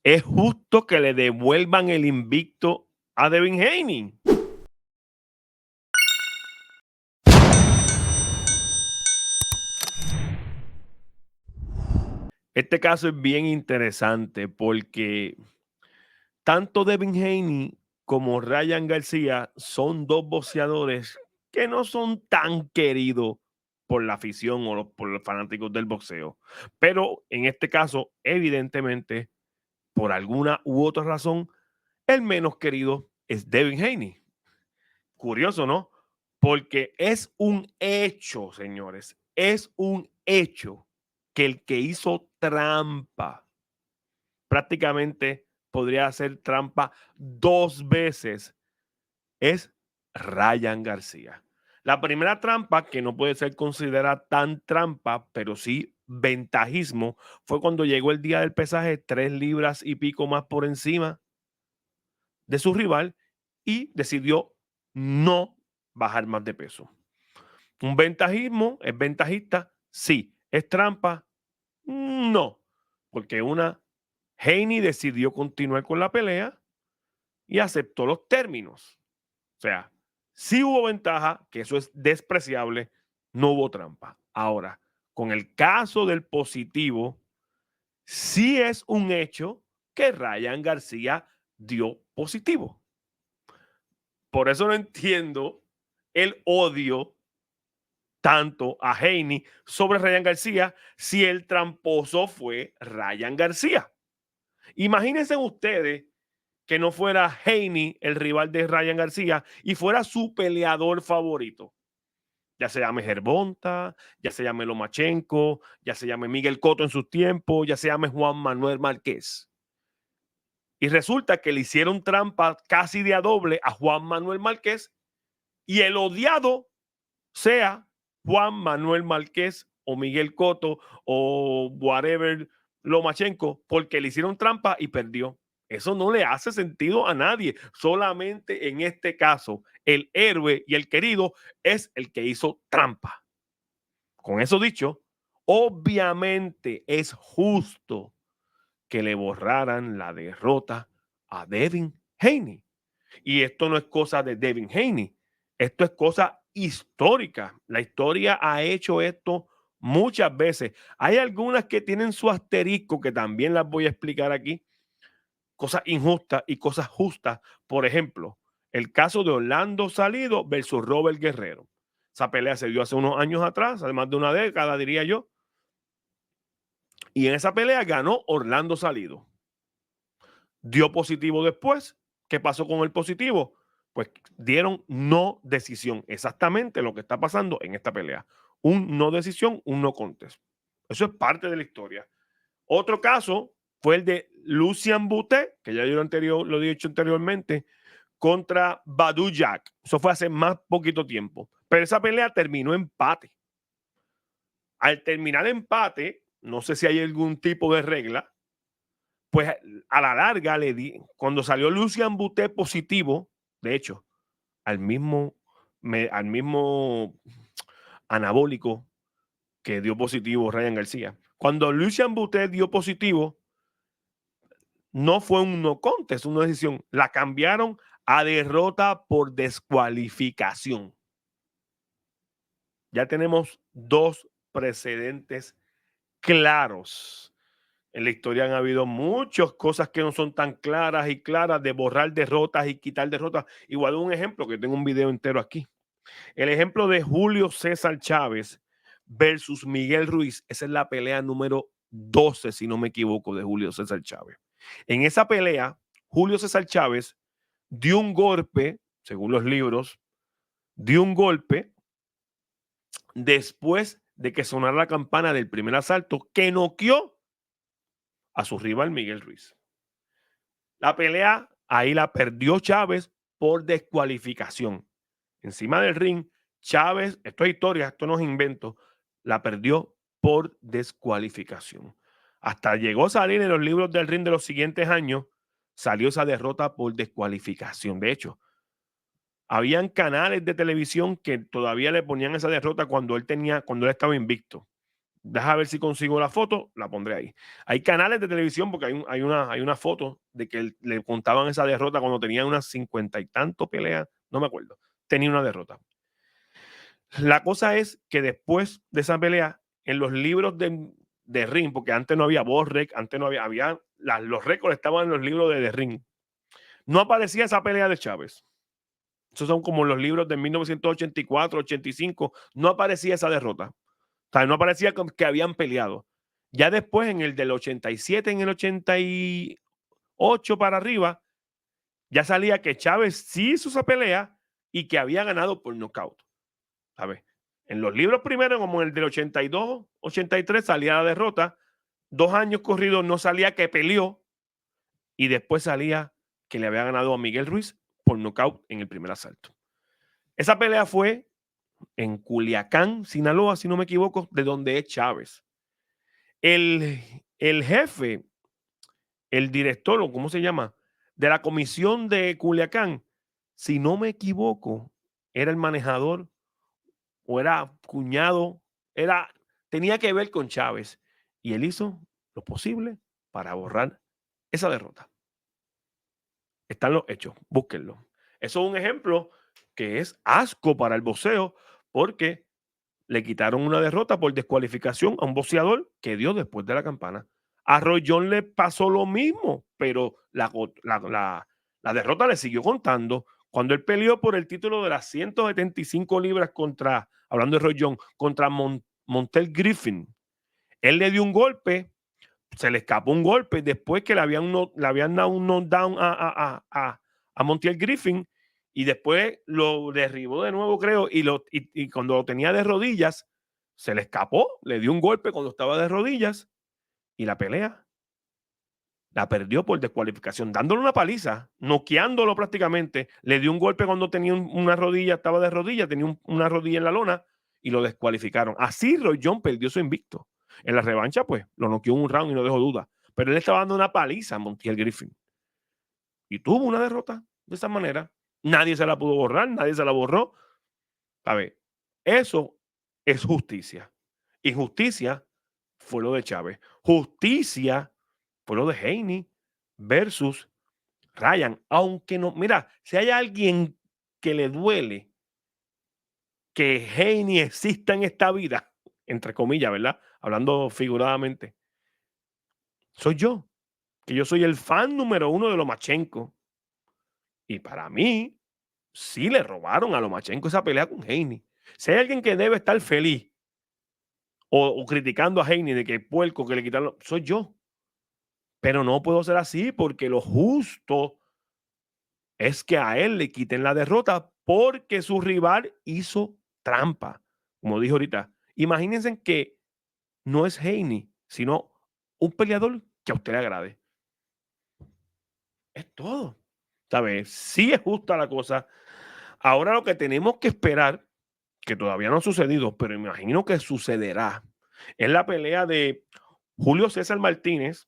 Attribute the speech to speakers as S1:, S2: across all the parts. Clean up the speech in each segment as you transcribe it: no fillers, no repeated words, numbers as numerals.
S1: ¿Es justo que le devuelvan el invicto a Devin Haney? Este caso es bien interesante porque tanto Devin Haney como Ryan García son dos boxeadores que no son tan queridos por la afición o por los fanáticos del boxeo. Pero en este caso, evidentemente, por alguna u otra razón, el menos querido es Devin Haney. Curioso, ¿no? Porque es un hecho, señores, es un hecho que el que hizo trampa prácticamente podría hacer trampa 2 veces, es Ryan García. La primera trampa, que no puede ser considerada tan trampa, pero sí ventajismo, fue cuando llegó el día del pesaje 3 libras y pico más por encima de su rival y decidió no bajar más de peso. ¿Un ventajismo es ventajista? Sí. ¿Es trampa? No, porque Haney decidió continuar con la pelea y aceptó los términos. O sea, sí hubo ventaja, que eso es despreciable, no hubo trampa. Ahora, con el caso del positivo, sí es un hecho que Ryan García dio positivo. Por eso no entiendo el odio tanto a Haney sobre Ryan García si el tramposo fue Ryan García. Imagínense ustedes que no fuera Haney el rival de Ryan García y fuera su peleador favorito. Ya se llame Gervonta, ya se llame Lomachenko, ya se llame Miguel Cotto en sus tiempos, ya se llame Juan Manuel Márquez. Y resulta que le hicieron trampa casi de a doble a Juan Manuel Márquez y el odiado sea Juan Manuel Márquez o Miguel Cotto o whatever Lomachenko, porque le hicieron trampa y perdió. Eso no le hace sentido a nadie. Solamente en este caso, el héroe y el querido es el que hizo trampa. Con eso dicho, obviamente es justo que le borraran la derrota a Devin Haney. Y esto no es cosa de Devin Haney, esto es cosa histórica. La historia ha hecho esto muchas veces. Hay algunas que tienen su asterisco que también las voy a explicar aquí, cosas injustas y cosas justas. Por ejemplo, el caso de Orlando Salido versus Robert Guerrero. Esa pelea se dio hace unos años atrás, además de una década, diría yo. Y en esa pelea ganó Orlando Salido. Dio positivo después. ¿Qué pasó con el positivo? Pues dieron no decisión. Exactamente lo que está pasando en esta pelea. Un no decisión, un no contest. Eso es parte de la historia. Otro caso fue el de Lucian Bute, que ya yo lo he dicho anteriormente, contra Badu Jack. Eso fue hace más poquito tiempo. Pero esa pelea terminó empate. Al terminar empate, no sé si hay algún tipo de regla, pues a la larga cuando salió Lucian Bute positivo, de hecho, al mismo anabólico que dio positivo Ryan García. Cuando Lucian Bute dio positivo, no fue un no contest, una decisión. La cambiaron a derrota por descualificación. Ya tenemos dos precedentes claros. En la historia han habido muchas cosas que no son tan claras y claras de borrar derrotas y quitar derrotas. Igual un ejemplo, que tengo un video entero aquí. El ejemplo de Julio César Chávez versus Miguel Ruiz. Esa es la pelea número 12, si no me equivoco, de Julio César Chávez. En esa pelea, Julio César Chávez dio un golpe, según los libros, dio un golpe después de que sonara la campana del primer asalto que noqueó a su rival Miguel Ruiz. La pelea ahí la perdió Chávez por descualificación. Encima del ring, Chávez, esto es historia, esto no es invento, la perdió por descualificación. Hasta llegó a salir en los libros del ring de los siguientes años, salió esa derrota por descualificación. De hecho, habían canales de televisión que todavía le ponían esa derrota cuando él estaba invicto. Deja ver si consigo la foto, la pondré ahí. Hay canales de televisión porque hay una foto de que le contaban esa derrota cuando tenía unas 50 y tanto peleas, no me acuerdo. Tenía una derrota. La cosa es que después de esa pelea, en los libros de ring, porque antes no había Borrec, antes no había los récords estaban en los libros de ring. No aparecía esa pelea de Chávez. Esos son como los libros de 1984, 85. No aparecía esa derrota. O sea, no aparecía que habían peleado. Ya después, en el del 87, en el 88 para arriba, ya salía que Chávez sí hizo esa pelea y que había ganado por nocaut. ¿Sabes? En los libros primero, como en el del 82, 83, salía la derrota. 2 años corridos no salía que peleó y después salía que le había ganado a Miguel Ruiz por nocaut en el primer asalto. Esa pelea fue en Culiacán, Sinaloa, si no me equivoco, de donde es Chávez. El jefe, el director, o cómo se llama, de la comisión de Culiacán, si no me equivoco, era el manejador o era cuñado, tenía que ver con Chávez. Y él hizo lo posible para borrar esa derrota. Están los hechos, búsquenlo. Eso es un ejemplo que es asco para el boxeo porque le quitaron una derrota por descualificación a un boxeador que dio después de la campana. A Roy Jones le pasó lo mismo, pero la derrota le siguió contando. Cuando él peleó por el título de las 175 libras hablando de Roy Jones, contra Montel Griffin, él le dio un golpe, se le escapó un golpe después que le habían dado un knockdown a Montiel Griffin y después lo derribó de nuevo, creo, y cuando lo tenía de rodillas, se le escapó, le dio un golpe cuando estaba de rodillas y la pelea la perdió por descualificación, dándole una paliza, noqueándolo prácticamente. Le dio un golpe cuando tenía una rodilla, estaba de rodillas, tenía una rodilla en la lona y lo descualificaron. Así Roy Jones perdió su invicto. En la revancha, pues, lo noqueó un round y no dejó duda. Pero él estaba dando una paliza a Montiel Griffin. Y tuvo una derrota de esa manera. Nadie se la pudo borrar, nadie se la borró. A ver, eso es justicia. Y justicia fue lo de Chávez. Justicia fue lo de Haney versus Ryan. Aunque no, mira, si hay alguien que le duele que Haney exista en esta vida, entre comillas, ¿verdad? Hablando figuradamente, soy yo, que yo soy el fan número uno de Lomachenko. Y para mí, sí le robaron a Lomachenko esa pelea con Haney. Si hay alguien que debe estar feliz o criticando a Haney de que puerco que le quitaron, soy yo. Pero no puedo ser así porque lo justo es que a él le quiten la derrota porque su rival hizo trampa. Como dije ahorita, imagínense que no es Haney, sino un peleador que a usted le agrade. Es todo. ¿Sabes? Sí es justa la cosa. Ahora lo que tenemos que esperar, que todavía no ha sucedido, pero imagino que sucederá, es la pelea de Julio César Martínez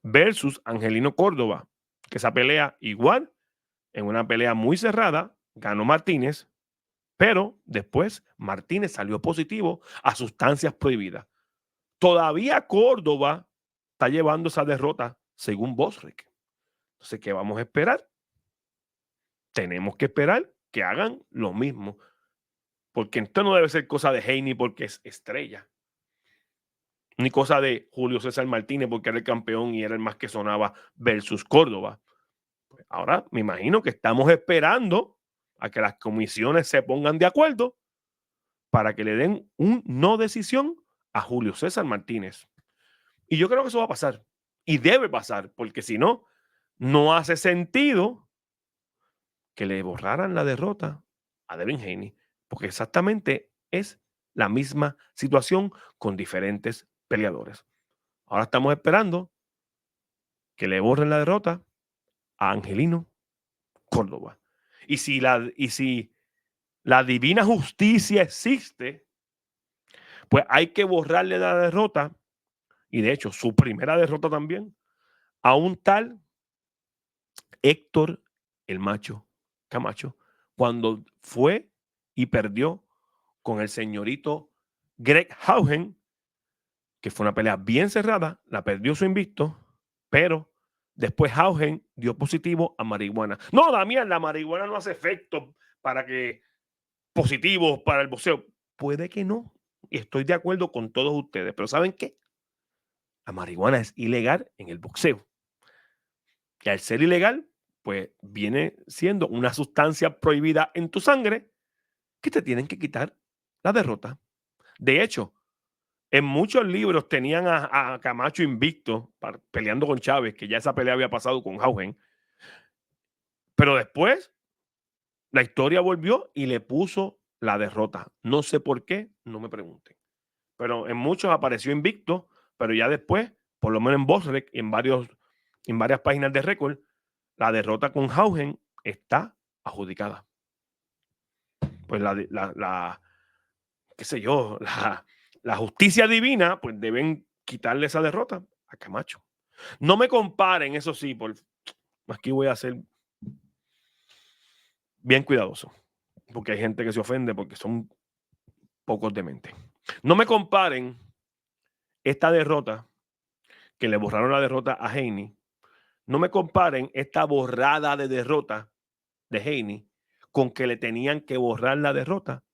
S1: versus Angelino Córdoba. Que esa pelea igual, en una pelea muy cerrada, ganó Martínez, pero después Martínez salió positivo a sustancias prohibidas. Todavía Córdoba está llevando esa derrota según Bosrick. Entonces, ¿qué vamos a esperar? Tenemos que esperar que hagan lo mismo. Porque esto no debe ser cosa de Haney porque es estrella. Ni cosa de Julio César Martínez porque era el campeón y era el más que sonaba versus Córdoba. Pues ahora me imagino que estamos esperando a que las comisiones se pongan de acuerdo para que le den un no decisión a Julio César Martínez. Y yo creo que eso va a pasar. Y debe pasar, porque si no, no hace sentido que le borraran la derrota a Devin Haney, porque exactamente es la misma situación con diferentes peleadores. Ahora estamos esperando que le borren la derrota a Angelino Córdoba. Y si la divina justicia existe, pues hay que borrarle la derrota, y de hecho su primera derrota también, a un tal Héctor el Macho Camacho, cuando fue y perdió con el señorito Greg Haugen que fue una pelea bien cerrada, la perdió su invicto, pero después Haugen dio positivo a marihuana. No, Damián, la marihuana no hace efecto para que positivos para el boxeo. Puede que no, y estoy de acuerdo con todos ustedes, pero ¿saben qué? La marihuana es ilegal en el boxeo. Y al ser ilegal, pues viene siendo una sustancia prohibida en tu sangre que te tienen que quitar la derrota. De hecho, en muchos libros tenían a Camacho invicto peleando con Chávez, que ya esa pelea había pasado con Haugen, pero después la historia volvió y le puso la derrota. No sé por qué, no me pregunten. Pero en muchos apareció invicto, pero ya después, por lo menos en Bosrec, en varias páginas de récord, la derrota con Haugen está adjudicada. Pues qué sé yo, la justicia divina, pues deben quitarle esa derrota a Camacho. No me comparen, eso sí, aquí voy a ser bien cuidadoso, porque hay gente que se ofende porque son pocos de mente. No me comparen esta derrota, que le borraron la derrota a Haney. No me comparen esta borrada de derrota de Haney con que le tenían que borrar la derrota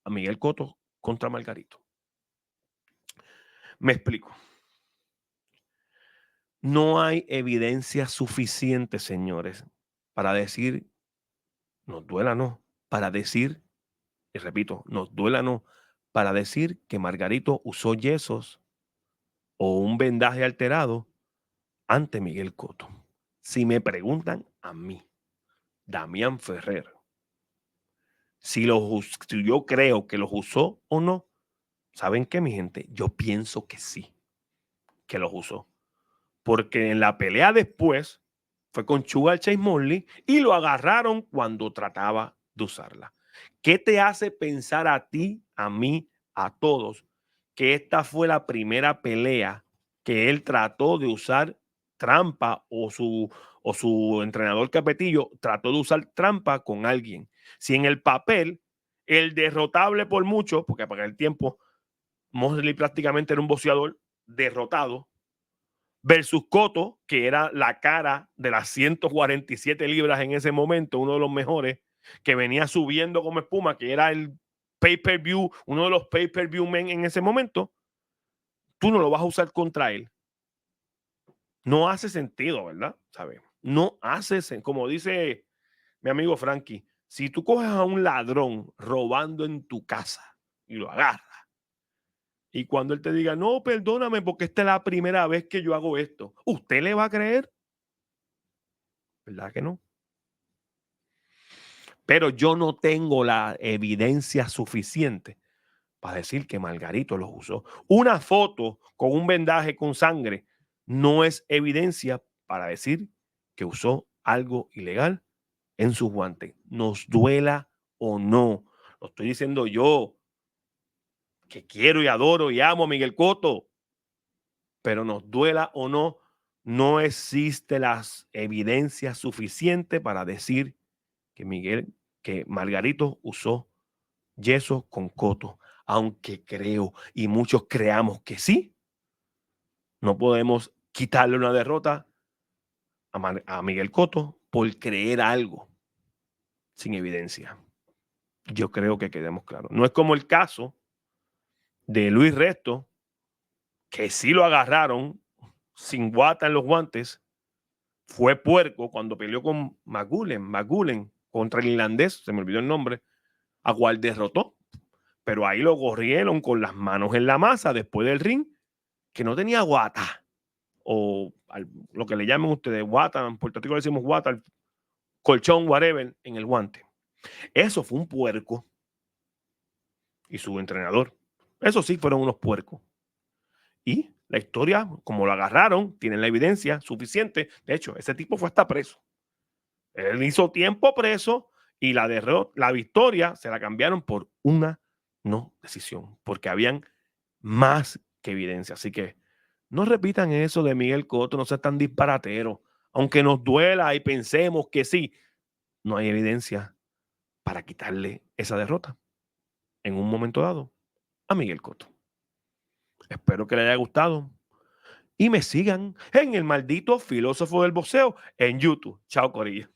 S1: a Miguel Cotto contra Margarito. Me explico. No hay evidencia suficiente, señores, para decir, nos duela no, para decir, y repito, nos duela no, para decir que Margarito usó yesos o un vendaje alterado ante Miguel Cotto. Si me preguntan a mí, Damián Ferrer, si yo creo que los usó o no, ¿saben qué, mi gente? Yo pienso que sí, que los usó. Porque en la pelea después fue con Sugar Chase Morley y lo agarraron cuando trataba de usarla. ¿Qué te hace pensar a ti, a mí, a todos, que esta fue la primera pelea que él trató de usar trampa o su entrenador Capetillo trató de usar trampa con alguien? Si en el papel, el derrotable por mucho, porque para el tiempo Mosley prácticamente era un boxeador derrotado, versus Cotto, que era la cara de las 147 libras en ese momento, uno de los mejores, que venía subiendo como espuma, que era el pay-per-view, uno de los pay-per-view men en ese momento, tú no lo vas a usar contra él. No hace sentido, ¿verdad? ¿Sabes? No hace sentido. Como dice mi amigo Frankie, si tú coges a un ladrón robando en tu casa y lo agarras, y cuando él te diga, no, perdóname porque esta es la primera vez que yo hago esto, ¿usted le va a creer? ¿Verdad que no? Pero yo no tengo la evidencia suficiente para decir que Margarito los usó. Una foto con un vendaje con sangre no es evidencia para decir que usó algo ilegal en sus guantes. Nos duela o no. Lo estoy diciendo yo, que quiero y adoro y amo a Miguel Cotto, pero nos duela o no, no existe las evidencias suficientes para decir que Margarito usó yeso con Cotto. Aunque creo y muchos creamos que sí, no podemos quitarle una derrota a Miguel Cotto por creer algo sin evidencia. Yo creo que quedemos claros. No es como el caso de Luis Resto, que sí lo agarraron sin guata en los guantes. Fue puerco cuando peleó con Magulen contra el irlandés, se me olvidó el nombre, a cual derrotó. Pero ahí lo corrieron con las manos en la masa después del ring, que no tenía guata, o lo que le llamen ustedes guata, en Puerto Rico le decimos guata, colchón, whatever, en el guante. Eso fue un puerco y su entrenador. Eso sí fueron unos puercos. Y la historia, como lo agarraron, tienen la evidencia suficiente. De hecho, ese tipo fue hasta preso. Él hizo tiempo preso y la victoria se la cambiaron por una no decisión, porque habían más que evidencia. Así que no repitan eso de Miguel Cotto, no sean tan disparateros. Aunque nos duela y pensemos que sí, no hay evidencia para quitarle esa derrota en un momento dado a Miguel Cotto. Espero que les haya gustado y me sigan en el maldito filósofo del boxeo en YouTube. Chao, Corillo.